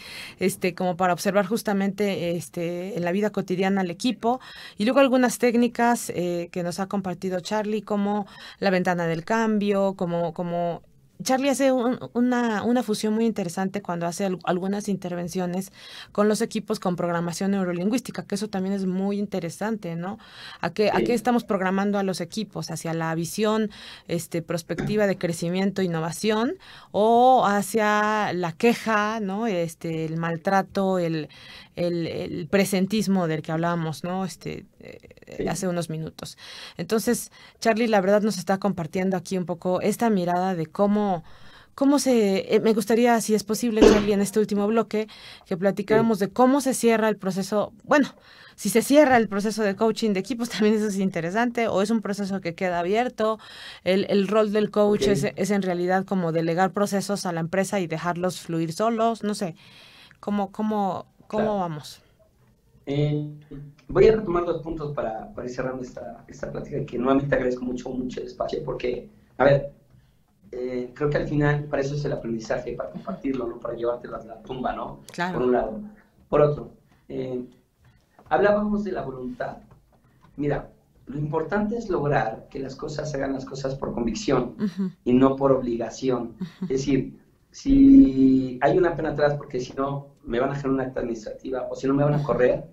como para observar justamente en la vida cotidiana al equipo, y luego algunas técnicas que nos ha compartido Charlie, como la ventana del cambio, como Charlie hace una fusión muy interesante cuando hace algunas intervenciones con los equipos con programación neurolingüística, que eso también es muy interesante, ¿no? ¿A qué estamos programando a los equipos? ¿Hacia la visión prospectiva de crecimiento e innovación o hacia la queja, ¿no? El maltrato, el presentismo del que hablábamos, ¿no? Hace unos minutos. Entonces, Charlie, la verdad nos está compartiendo aquí un poco esta mirada de cómo me gustaría, si es posible, Charlie, en este último bloque, que platicáramos de cómo se cierra el proceso, bueno, si se cierra el proceso de coaching de equipos, también eso es interesante, o es un proceso que queda abierto, el rol del coach es en realidad como delegar procesos a la empresa y dejarlos fluir solos, no sé, ¿cómo vamos? Voy a retomar 2 puntos para ir cerrando esta plática, que nuevamente agradezco mucho el espacio, porque, a ver, creo que al final para eso es el aprendizaje, para compartirlo, no para llevártelo a la tumba, ¿no? Claro. Por un lado. Por otro, hablábamos de la voluntad. Mira, lo importante es lograr que las cosas se hagan las cosas por convicción y no por obligación. Es decir, si hay una pena atrás porque si no me van a hacer una acta administrativa o si no me van a correr,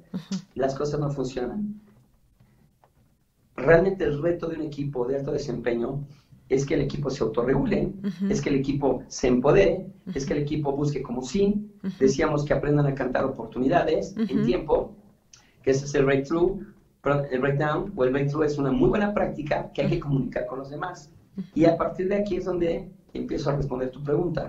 las cosas no funcionan. Realmente el reto de un equipo de alto desempeño es que el equipo se autorregule, es que el equipo se empodere, es que el equipo busque como sí, decíamos que aprendan a cantar oportunidades en tiempo, que ese es el breakthrough, el breakdown o el breakthrough es una muy buena práctica que hay que comunicar con los demás. Y a partir de aquí es donde empiezo a responder tu pregunta.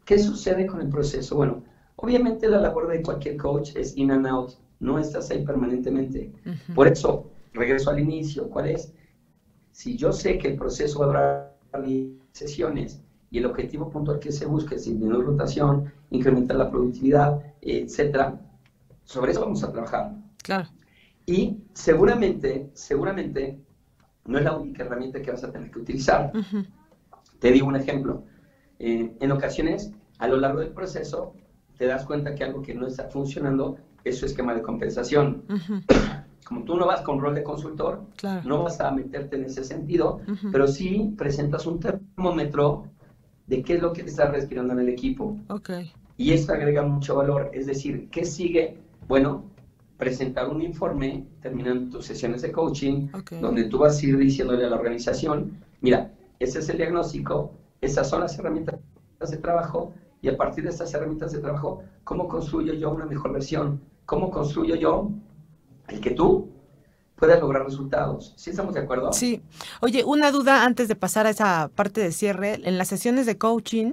¿Qué sucede con el proceso? Bueno, obviamente la labor de cualquier coach es in and out, no estás ahí permanentemente. Por eso, regreso al inicio, ¿cuál es? Si yo sé que el proceso va a durar 10 sesiones y el objetivo puntual que se busca es disminuir rotación, incrementar la productividad, etcétera, sobre eso vamos a trabajar. Claro. Y seguramente no es la única herramienta que vas a tener que utilizar. Te digo un ejemplo. En ocasiones, a lo largo del proceso, te das cuenta que algo que no está funcionando es su esquema de compensación. Como tú no vas con rol de consultor, no vas a meterte en ese sentido, pero sí presentas un termómetro de qué es lo que te está respirando en el equipo. Y esto agrega mucho valor. Es decir, ¿qué sigue? Bueno, presentar un informe terminando tus sesiones de coaching, donde tú vas a ir diciéndole a la organización, mira, ese es el diagnóstico, esas son las herramientas de trabajo, y a partir de estas herramientas de trabajo, ¿cómo construyo yo una mejor versión? ¿Cómo construyo yo el que tú puedas lograr resultados? ¿Sí estamos de acuerdo? Sí. Oye, una duda antes de pasar a esa parte de cierre. En las sesiones de coaching,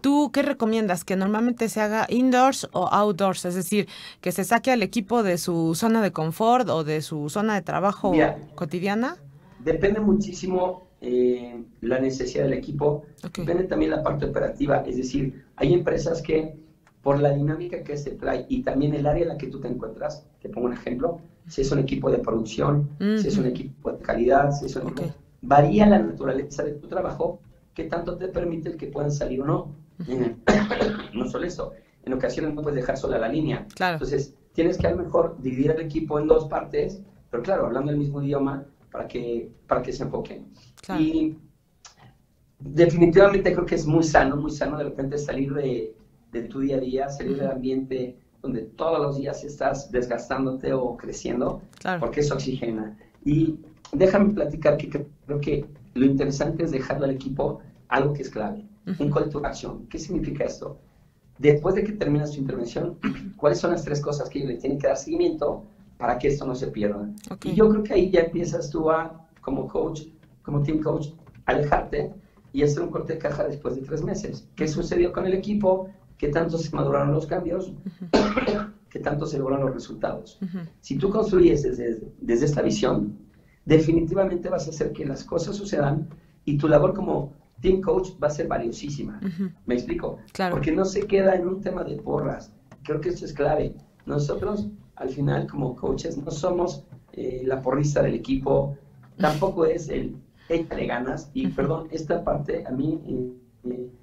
¿tú qué recomiendas? ¿Que normalmente se haga indoors o outdoors? Es decir, que se saque al equipo de su zona de confort o de su zona de trabajo cotidiana. Depende muchísimo la necesidad del equipo. Depende también la parte operativa. Es decir, hay empresas que por la dinámica que se trae y también el área en la que tú te encuentras, te pongo un ejemplo, si es un equipo de producción, si es un equipo de calidad, si es un equipo, varía la naturaleza de tu trabajo, qué tanto te permite el que puedan salir o no. No solo eso, en ocasiones no puedes dejar sola la línea. Entonces, tienes que a lo mejor dividir el equipo en 2 partes, pero claro, hablando el mismo idioma, para que se enfoquen. Y definitivamente creo que es muy sano de repente salir de tu día a día, salir del ambiente donde todos los días estás desgastándote o creciendo, porque eso oxigena. Y déjame platicar que creo que lo interesante es dejarle al equipo algo que es clave, un call to action. ¿Qué significa esto? Después de que terminas tu intervención, ¿cuáles son las 3 cosas que ellos le tienen que dar seguimiento para que esto no se pierda? Y yo creo que ahí ya empiezas tú como coach, como team coach, alejarte y hacer un corte de caja después de 3 meses. ¿Qué sucedió con el equipo? ¿Qué tanto se maduraron los cambios? ¿Qué tanto se lograron los resultados? Si tú construyes desde esta visión, definitivamente vas a hacer que las cosas sucedan y tu labor como team coach va a ser valiosísima. ¿Me explico? Porque no se queda en un tema de porras. Creo que esto es clave. Nosotros, al final, como coaches, no somos la porrista del equipo, tampoco es el échale ganas. Y perdón, esta parte a mí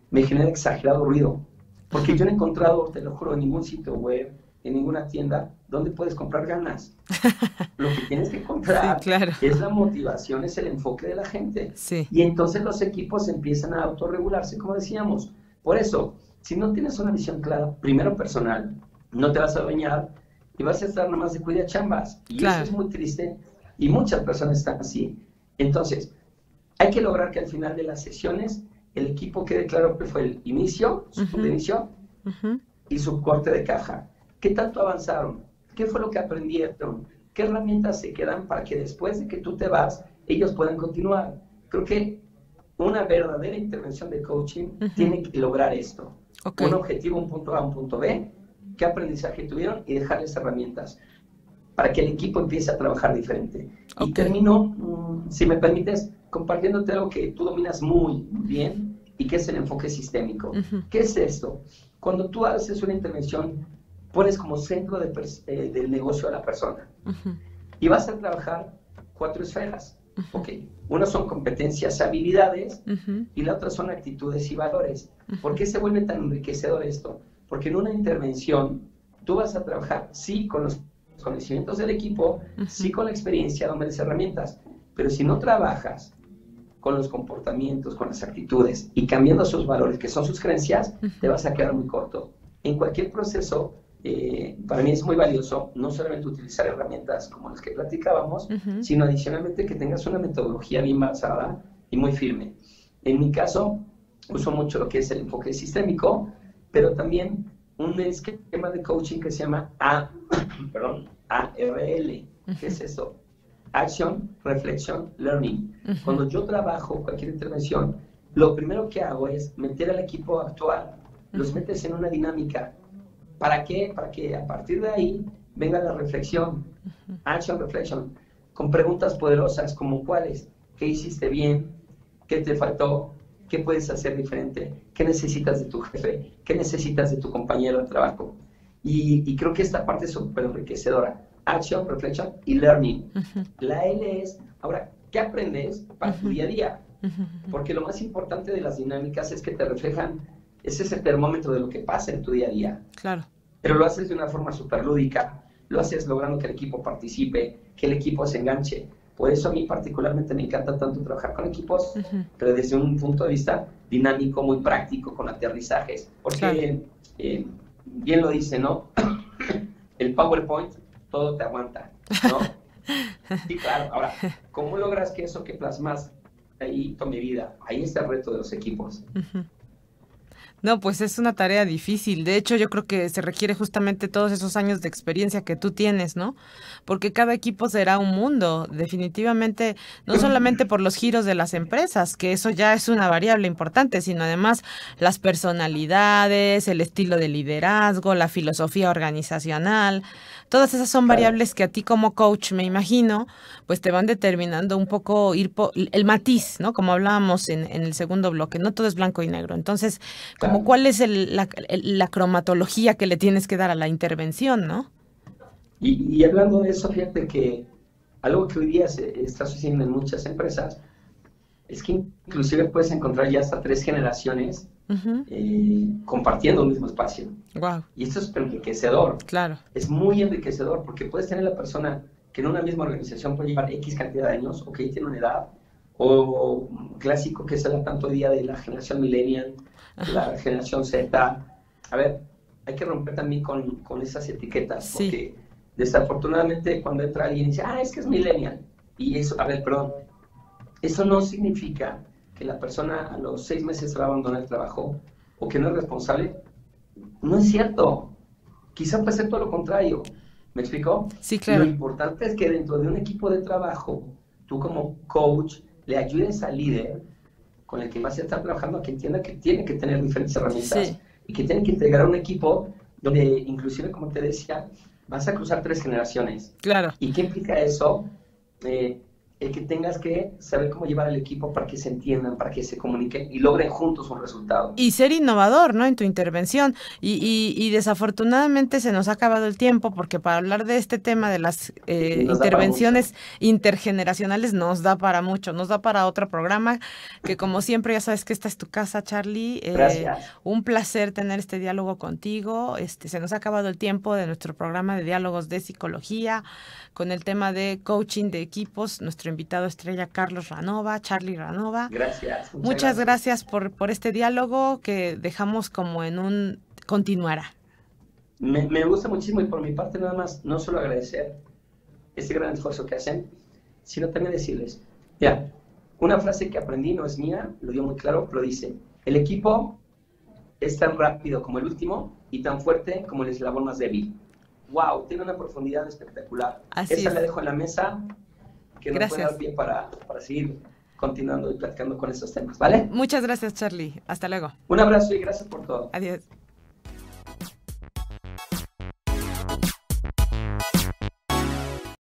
me genera exagerado ruido. Porque yo no he encontrado, te lo juro, en ningún sitio web, en ninguna tienda, donde puedes comprar ganas. Lo que tienes que comprar es la motivación, es el enfoque de la gente. Y entonces los equipos empiezan a autorregularse, como decíamos. Por eso, si no tienes una visión clara, primero personal, no te vas a bañar y vas a estar nada más de cuida chambas. Y eso es muy triste y muchas personas están así. Entonces, hay que lograr que al final de las sesiones el equipo quede claro que fue el inicio, su punto de inicio, y su corte de caja. ¿Qué tanto avanzaron? ¿Qué fue lo que aprendieron? ¿Qué herramientas se quedan para que después de que tú te vas, ellos puedan continuar? Creo que una verdadera intervención de coaching tiene que lograr esto. Un objetivo, un punto A, un punto B, qué aprendizaje tuvieron y dejarles herramientas para que el equipo empiece a trabajar diferente. Y termino, si me permites, compartiéndote algo que tú dominas muy bien y que es el enfoque sistémico. ¿Qué es esto? Cuando tú haces una intervención, pones como centro del negocio a la persona y vas a trabajar 4 esferas. Una son competencias, habilidades y la otra son actitudes y valores. ¿Por qué se vuelve tan enriquecedor esto? Porque en una intervención tú vas a trabajar, sí, con los conocimientos del equipo, sí, con la experiencia, donde las herramientas, pero si no trabajas con los comportamientos, con las actitudes y cambiando sus valores, que son sus creencias, te vas a quedar muy corto. En cualquier proceso, para mí es muy valioso no solamente utilizar herramientas como las que platicábamos, sino adicionalmente que tengas una metodología bien basada y muy firme. En mi caso, uso mucho lo que es el enfoque sistémico, pero también un esquema de coaching que se llama ARL. ¿Qué es esto? Action, Reflection, Learning. Cuando yo trabajo cualquier intervención, lo primero que hago es meter al equipo a actuar. Los metes en una dinámica. ¿Para qué? Para que a partir de ahí venga la reflexión. Action, Reflection. Con preguntas poderosas como ¿cuáles? ¿Qué hiciste bien? ¿Qué te faltó? ¿Qué puedes hacer diferente? ¿Qué necesitas de tu jefe? ¿Qué necesitas de tu compañero de trabajo? Y creo que esta parte es súper enriquecedora. Action, Reflection y Learning. La L es, ahora, ¿qué aprendes para tu día a día? Porque lo más importante de las dinámicas es que te reflejan, es ese termómetro de lo que pasa en tu día a día. Claro. Pero lo haces de una forma súper lúdica, lo haces logrando que el equipo participe, que el equipo se enganche. Por eso a mí particularmente me encanta tanto trabajar con equipos, pero desde un punto de vista dinámico, muy práctico, con aterrizajes. Porque, bien lo dice, ¿no? El PowerPoint todo te aguanta, ¿no? Sí, claro. Ahora, ¿cómo logras que eso que plasmas ahí tome vida? Ahí está el reto de los equipos. No, pues es una tarea difícil. De hecho, yo creo que se requiere justamente todos esos años de experiencia que tú tienes, ¿no? Porque cada equipo será un mundo, definitivamente, no solamente por los giros de las empresas, que eso ya es una variable importante, sino además las personalidades, el estilo de liderazgo, la filosofía organizacional. Todas esas son variables que a ti como coach, me imagino, pues te van determinando un poco el matiz, ¿no? Como hablábamos en el segundo bloque, no todo es blanco y negro. Entonces, como cuál es la cromatología que le tienes que dar a la intervención, ¿no? Y hablando de eso, fíjate que algo que hoy día se está sucediendo en muchas empresas es que inclusive puedes encontrar ya hasta 3 generaciones compartiendo un mismo espacio. Wow. Y esto es enriquecedor. Claro. Es muy enriquecedor porque puedes tener la persona que en una misma organización puede llevar X cantidad de años, o que tiene una edad, o clásico que se da tanto día de la generación millennial, la generación Z. A ver, hay que romper también con esas etiquetas, porque desafortunadamente cuando entra alguien y dice, es que es millennial, y eso, a ver, perdón, eso no significa que la persona a los 6 meses se va a abandonar el trabajo o que no es responsable. No es cierto. Quizá puede ser todo lo contrario. ¿Me explico? Sí, claro. Lo importante es que dentro de un equipo de trabajo, tú como coach le ayudes al líder con el que vas a estar trabajando a que entienda que tiene que tener diferentes herramientas y que tiene que integrar un equipo donde inclusive, como te decía, vas a cruzar 3 generaciones. Claro. ¿Y qué implica eso? El que tengas que saber cómo llevar al equipo para que se entiendan, para que se comuniquen y logren juntos un resultado. Y ser innovador, ¿no? En tu intervención. Y desafortunadamente se nos ha acabado el tiempo, porque para hablar de este tema de las intervenciones intergeneracionales nos da para mucho, nos da para otro programa, que como siempre ya sabes que esta es tu casa, Charlie. Gracias. Un placer tener este diálogo contigo. Se nos ha acabado el tiempo de nuestro programa de diálogos de psicología, con el tema de coaching de equipos. Nuestro invitado estrella, Charlie Ranova. Gracias. Muchas gracias por este diálogo que dejamos como en un continuará. Me gusta muchísimo, y por mi parte nada más, no solo agradecer este gran esfuerzo que hacen, sino también decirles, una frase que aprendí, no es mía, lo dio muy claro, pero dice, el equipo es tan rápido como el último y tan fuerte como el eslabón más débil. ¡Wow! Tiene una profundidad espectacular. Esa la dejo en la mesa, que nos puede dar pie para seguir. continuando y platicando con estos temas, ¿vale? Muchas gracias, Charlie. Hasta luego. Un abrazo y gracias por todo. Adiós.